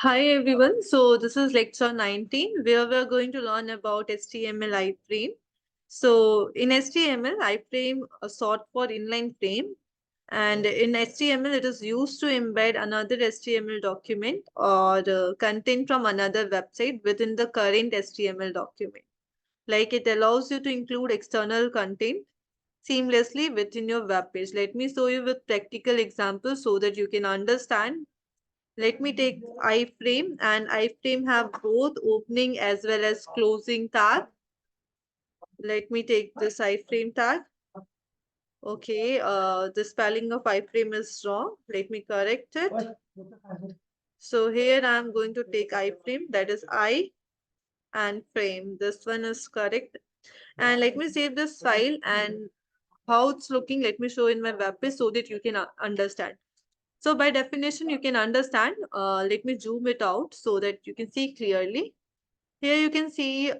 Hi everyone. So this is lecture 19 where we're going to learn about HTML iframe. So in HTML, iframe is short for inline frame, and in HTML it is used to embed another HTML document or content from another website within the current HTML document. Like it allows you to include external content seamlessly within your web page. Let me show you with practical examples so that you can understand. Let me take iframe, and iframe have both opening as well as closing tag. Let me take this iframe tag. Okay, the spelling of iframe is wrong. Let me correct it. So here I'm going to take iframe, that is I and frame. This one is correct. And let me save this file, and how it's looking, let me show in my web page so that you can understand. So by definition, you can understand. Let me zoom it out so that you can see clearly. Here you can see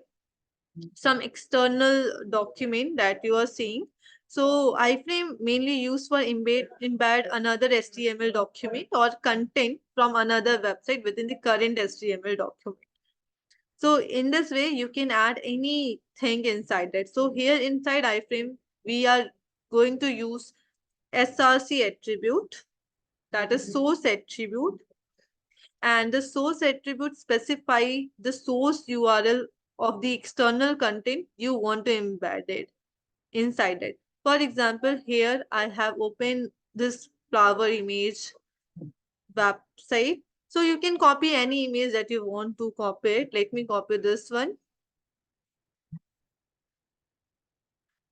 some external document that you are seeing. So iframe mainly used for embed another HTML document or content from another website within the current HTML document. So in this way, you can add anything inside that. So here inside iframe, we are going to use SRC attribute, that is source attribute, and the source attribute specify the source URL of the external content you want to embed it inside it. For example, here I have opened this flower image website. So you can copy any image that you want to copy it. Let me copy this one.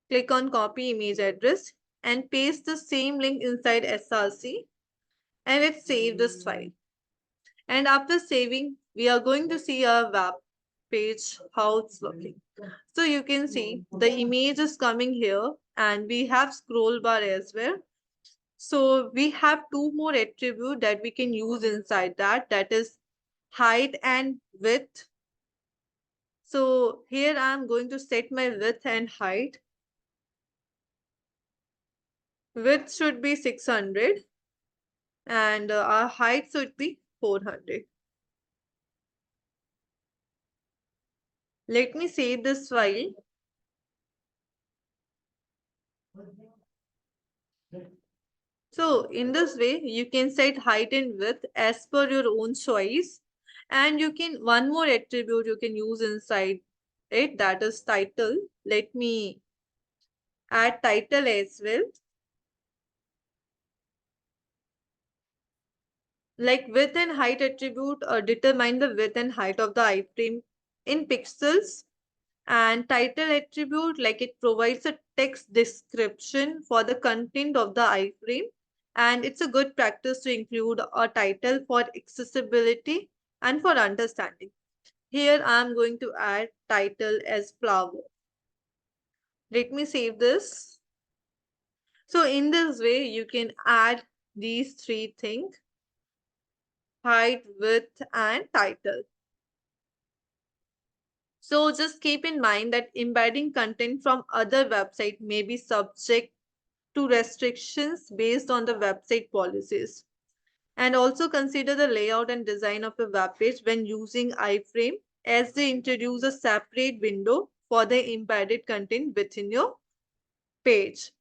Click on copy image address and paste the same link inside SRC, and let's save this file. And after saving, we are going to see our web page, how it's looking. So you can see the image is coming here, and we have scroll bar as well. So we have two more attributes that we can use inside that, that is height and width. So here I'm going to set my width and height. Width should be 600 and our height should be 400. Let me save this file. So in this way, you can set height and width as per your own choice. And you can, one more attribute you can use inside it, that is title. Let me add title as well. Like width and height attribute determine the width and height of the iframe in pixels. And title attribute, like it provides a text description for the content of the iframe, and it's a good practice to include a title for accessibility and for understanding. Here I'm going to add title as flower. Let me save this. So in this way, you can add these three things: height, width, and title. So just keep in mind that embedding content from other website may be subject to restrictions based on the website policies. And also consider the layout and design of a web page when using iframe, as they introduce a separate window for the embedded content within your page.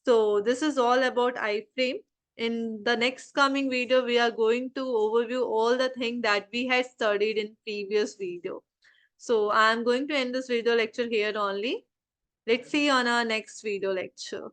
So this is all about iframe. In the next coming video, we are going to overview all the things that we had studied in previous video. So I'm going to end this video lecture here only. Let's see on our next video lecture.